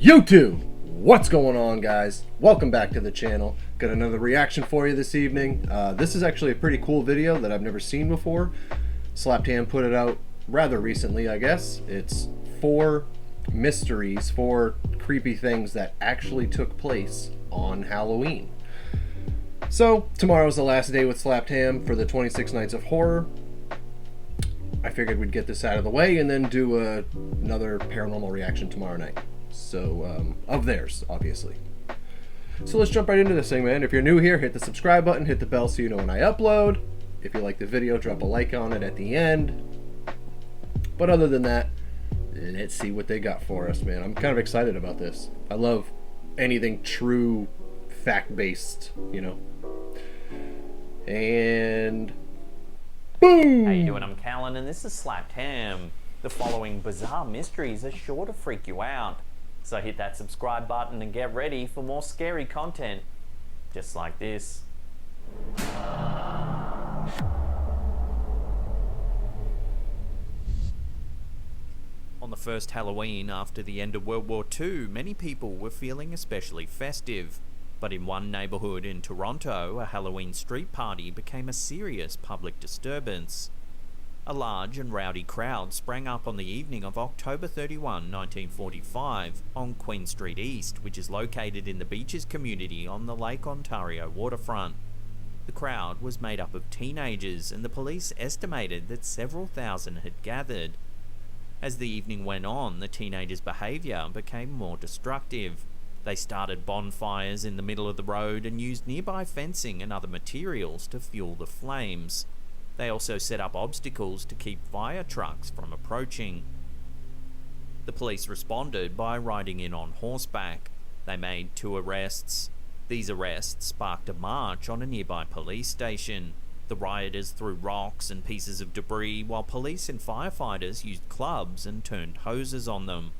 YouTube! What's going on, guys? Welcome back to the channel. Got another reaction for you this evening. This is actually a pretty cool video that I've never seen before. SlappedHam put it out rather recently, I guess. It's 4 mysteries, 4 creepy things that actually took place on Halloween. So, tomorrow's the last day with SlappedHam for the 26 Nights of Horror. I figured we'd get this out of the way and then do another paranormal reaction tomorrow night. So, of theirs, obviously. So let's jump right into this thing, man. If you're new here, hit the subscribe button, hit the bell so you know when I upload. If you like the video, drop a like on it at the end. But other than that, let's see what they got for us, man. I'm kind of excited about this. I love anything true, fact-based, you know. And boom! How you doing? I'm Callan and this is SlappedHam. The following bizarre mysteries are sure to freak you out. So hit that subscribe button and get ready for more scary content, just like this. On the first Halloween after the end of World War II, many people were feeling especially festive. But in one neighbourhood in Toronto, a Halloween street party became a serious public disturbance. A large and rowdy crowd sprang up on the evening of October 31, 1945, on Queen Street East, which is located in the Beaches community on the Lake Ontario waterfront. The crowd was made up of teenagers, and the police estimated that several thousand had gathered. As the evening went on, the teenagers' behaviour became more destructive. They started bonfires in the middle of the road and used nearby fencing and other materials to fuel the flames. They also set up obstacles to keep fire trucks from approaching. The police responded by riding in on horseback. They made 2 arrests. These arrests sparked a march on a nearby police station. The rioters threw rocks and pieces of debris, while police and firefighters used clubs and turned hoses on them.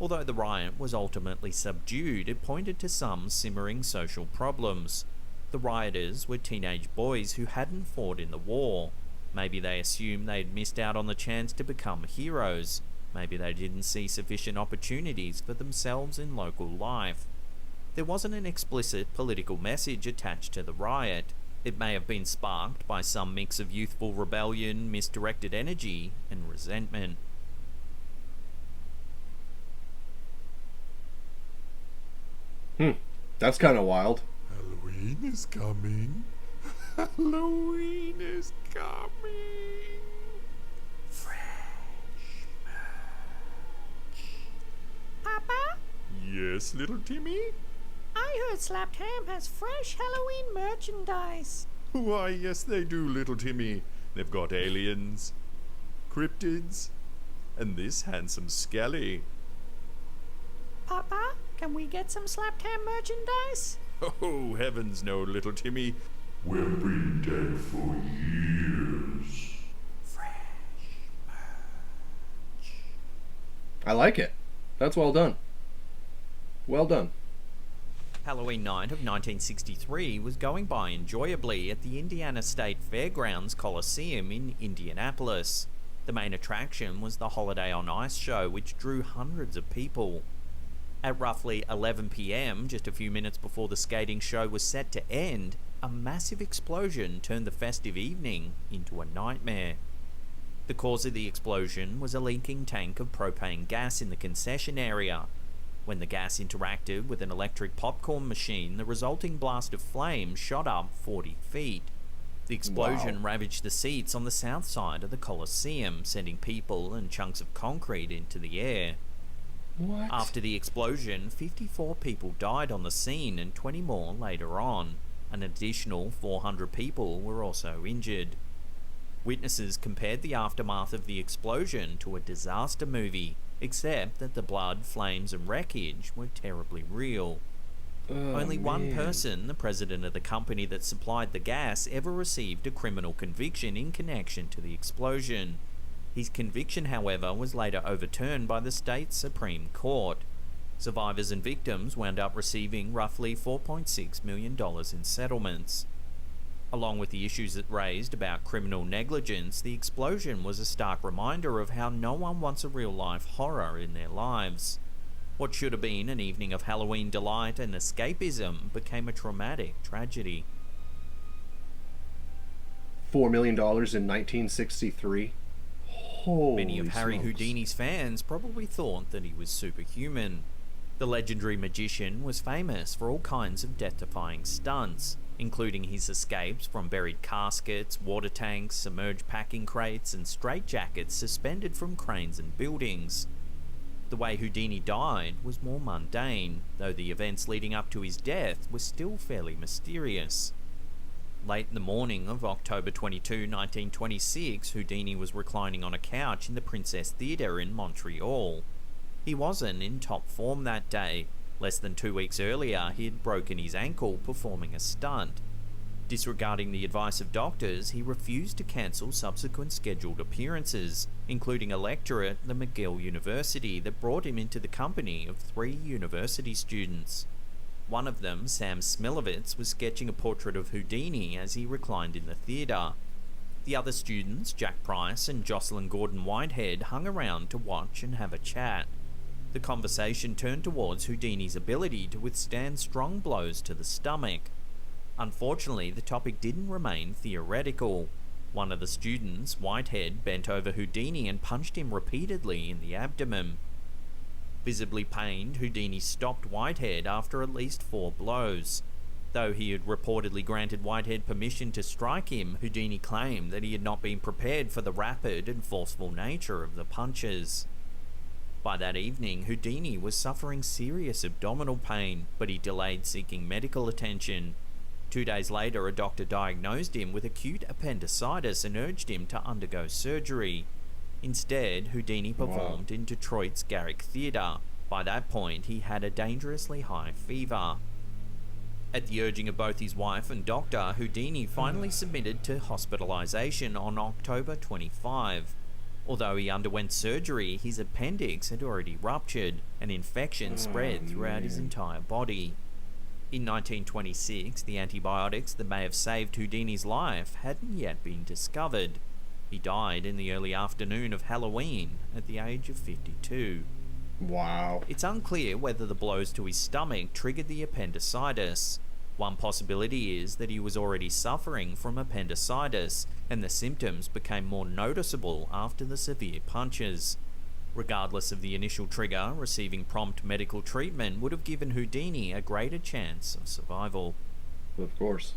Although the riot was ultimately subdued, it pointed to some simmering social problems. The rioters were teenage boys who hadn't fought in the war. Maybe they assumed they'd missed out on the chance to become heroes. Maybe they didn't see sufficient opportunities for themselves in local life. There wasn't an explicit political message attached to the riot. It may have been sparked by some mix of youthful rebellion, misdirected energy, and resentment. That's kind of wild. Halloween is coming. Halloween is coming. Fresh merch. Papa? Yes, little Timmy? I heard SlappedHam has fresh Halloween merchandise. Why, yes they do, little Timmy. They've got aliens, cryptids, and this handsome skelly. Papa, can we get some SlappedHam merchandise? Oh, heavens no, little Timmy. We've been dead for years. Fresh merch. I like it. That's well done. Well done. Halloween night of 1963 was going by enjoyably at the Indiana State Fairgrounds Coliseum in Indianapolis. The main attraction was the Holiday on Ice show, which drew hundreds of people. At roughly 11 PM, just a few minutes before the skating show was set to end, a massive explosion turned the festive evening into a nightmare. The cause of the explosion was a leaking tank of propane gas in the concession area. When the gas interacted with an electric popcorn machine, the resulting blast of flame shot up 40 feet. The explosion ravaged the seats on the south side of the Coliseum, sending people and chunks of concrete into the air. What? After the explosion, 54 people died on the scene and 20 more later on. An additional 400 people were also injured. Witnesses compared the aftermath of the explosion to a disaster movie, except that the blood, flames and wreckage were terribly real. Only one person, the president of the company that supplied the gas, ever received a criminal conviction in connection to the explosion. His conviction, however, was later overturned by the state's Supreme Court. Survivors and victims wound up receiving roughly $4.6 million in settlements. Along with the issues it raised about criminal negligence, the explosion was a stark reminder of how no one wants a real-life horror in their lives. What should have been an evening of Halloween delight and escapism became a traumatic tragedy. $4 million in 1963. Holy Many of Harry smokes. Houdini's fans probably thought that he was superhuman. The legendary magician was famous for all kinds of death-defying stunts, including his escapes from buried caskets, water tanks, submerged packing crates, and straitjackets suspended from cranes and buildings. The way Houdini died was more mundane, though the events leading up to his death were still fairly mysterious. Late in the morning of October 22, 1926, Houdini was reclining on a couch in the Princess Theatre in Montreal. He wasn't in top form that day. Less than 2 weeks earlier, he had broken his ankle performing a stunt. Disregarding the advice of doctors, he refused to cancel subsequent scheduled appearances, including a lecture at the McGill University that brought him into the company of 3 university students. One of them, Sam Smilovitz, was sketching a portrait of Houdini as he reclined in the theatre. The other students, Jack Price and Jocelyn Gordon-Whitehead, hung around to watch and have a chat. The conversation turned towards Houdini's ability to withstand strong blows to the stomach. Unfortunately, the topic didn't remain theoretical. One of the students, Whitehead, bent over Houdini and punched him repeatedly in the abdomen. Visibly pained, Houdini stopped Whitehead after at least 4 blows. Though he had reportedly granted Whitehead permission to strike him, Houdini claimed that he had not been prepared for the rapid and forceful nature of the punches. By that evening, Houdini was suffering serious abdominal pain, but he delayed seeking medical attention. 2 days later, a doctor diagnosed him with acute appendicitis and urged him to undergo surgery. Instead, Houdini performed in Detroit's Garrick Theatre. By that point, he had a dangerously high fever. At the urging of both his wife and doctor, Houdini finally submitted to hospitalization on October 25. Although he underwent surgery, his appendix had already ruptured, and infection spread throughout his entire body. In 1926, the antibiotics that may have saved Houdini's life hadn't yet been discovered. He died in the early afternoon of Halloween at the age of 52. Wow. It's unclear whether the blows to his stomach triggered the appendicitis. One possibility is that he was already suffering from appendicitis, and the symptoms became more noticeable after the severe punches. Regardless of the initial trigger, receiving prompt medical treatment would have given Houdini a greater chance of survival. Of course.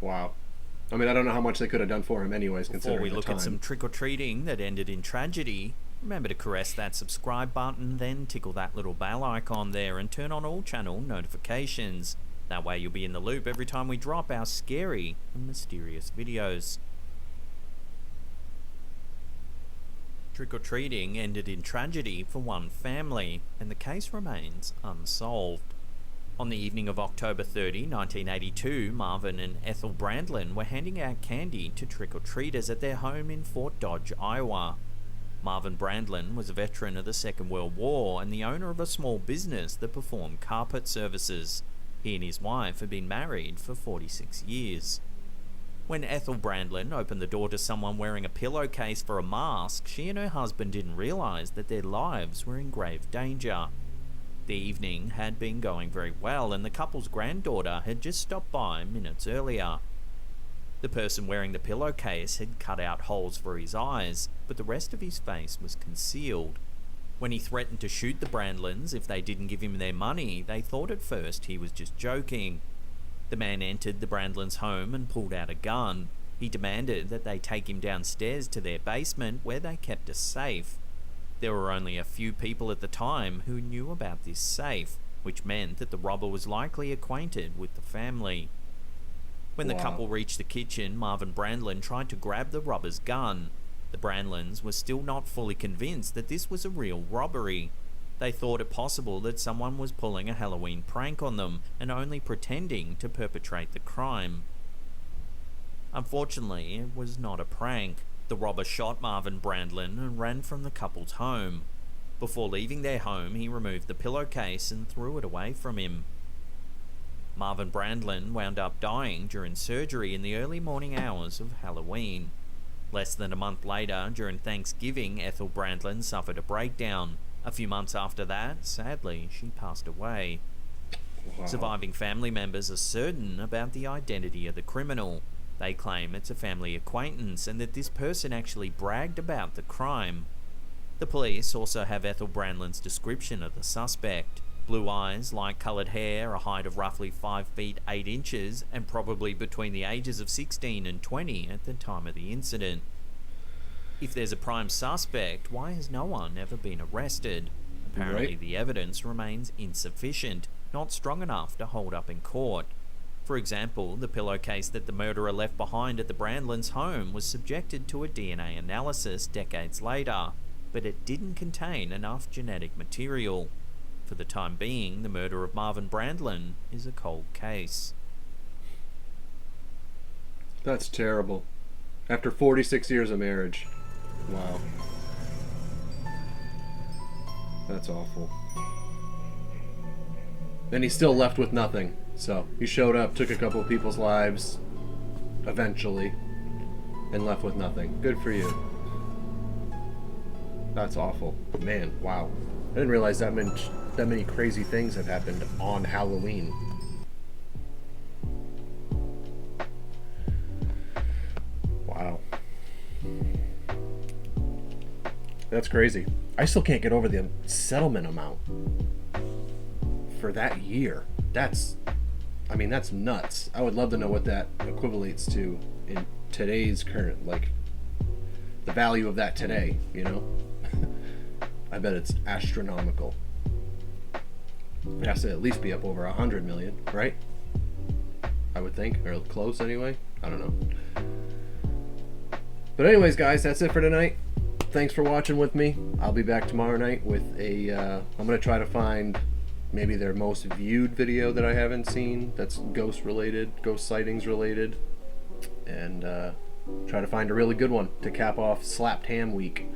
Wow. I mean, I don't know how much they could have done for him anyways, Before considering we the look time. at some trick-or-treating that ended in tragedy, remember to caress that subscribe button, then tickle that little bell icon there and turn on all channel notifications. That way you'll be in the loop every time we drop our scary and mysterious videos. Trick-or-treating ended in tragedy for one family, and the case remains unsolved. On the evening of October 30, 1982, Marvin and Ethel Brandlin were handing out candy to trick-or-treaters at their home in Fort Dodge, Iowa. Marvin Brandlin was a veteran of the Second World War and the owner of a small business that performed carpet services. He and his wife had been married for 46 years. When Ethel Brandlin opened the door to someone wearing a pillowcase for a mask, she and her husband didn't realize that their lives were in grave danger. The evening had been going very well, and the couple's granddaughter had just stopped by minutes earlier. The person wearing the pillowcase had cut out holes for his eyes, but the rest of his face was concealed. When he threatened to shoot the Brandlins if they didn't give him their money, they thought at first he was just joking. The man entered the Brandlins' home and pulled out a gun. He demanded that they take him downstairs to their basement where they kept a safe. There were only a few people at the time who knew about this safe, which meant that the robber was likely acquainted with the family. When the couple reached the kitchen, Marvin Brandlin tried to grab the robber's gun. The Brandlins were still not fully convinced that this was a real robbery. They thought it possible that someone was pulling a Halloween prank on them and only pretending to perpetrate the crime. Unfortunately, it was not a prank. The robber shot Marvin Brandlin and ran from the couple's home. Before leaving their home, he removed the pillowcase and threw it away from him. Marvin Brandlin wound up dying during surgery in the early morning hours of Halloween. Less than a month later, during Thanksgiving, Ethel Brandlin suffered a breakdown. A few months after that, sadly, she passed away. Wow. Surviving family members are certain about the identity of the criminal. They claim it's a family acquaintance and that this person actually bragged about the crime. The police also have Ethel Brandlin's description of the suspect. Blue eyes, light-coloured hair, a height of roughly 5 feet 8 inches, and probably between the ages of 16 and 20 at the time of the incident. If there's a prime suspect, why has no one ever been arrested? Apparently Right. the evidence remains insufficient, not strong enough to hold up in court. For example, the pillowcase that the murderer left behind at the Brandlins' home was subjected to a DNA analysis decades later, but it didn't contain enough genetic material. For the time being, the murder of Marvin Brandlin is a cold case. That's terrible. After 46 years of marriage. Wow. That's awful. And he's still left with nothing. So, he showed up, took a couple of people's lives, eventually, and left with nothing. Good for you. That's awful. Man, wow. I didn't realize that many crazy things have happened on Halloween. Wow. That's crazy. I still can't get over the settlement amount for that year. That's nuts. I would love to know what that equivalates to in today's current, like, the value of that today, you know? I bet it's astronomical. It has to at least be up over 100 million, right? I would think, or close anyway. I don't know. But anyways, guys, that's it for tonight. Thanks for watching with me. I'll be back tomorrow night with a, I'm going to try to find maybe their most viewed video that I haven't seen that's ghost related, ghost sightings related, and try to find a really good one to cap off SlappedHam week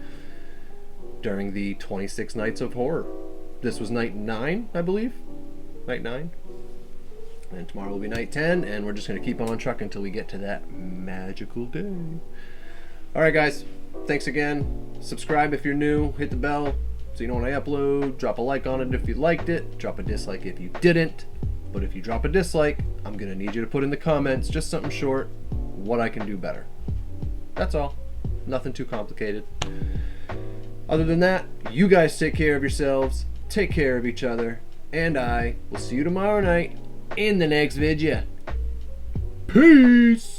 during the 26 Nights of Horror. This was night 9, I believe. Night 9. And tomorrow will be night 10, and we're just going to keep on trucking until we get to that magical day. Alright guys, thanks again. Subscribe if you're new, hit the bell so you know when I upload. Drop a like on it if you liked it. Drop a dislike if you didn't. But if you drop a dislike, I'm going to need you to put in the comments, just something short, what I can do better. That's all. Nothing too complicated. Other than that, you guys take care of yourselves, take care of each other, and I will see you tomorrow night in the next video. Peace!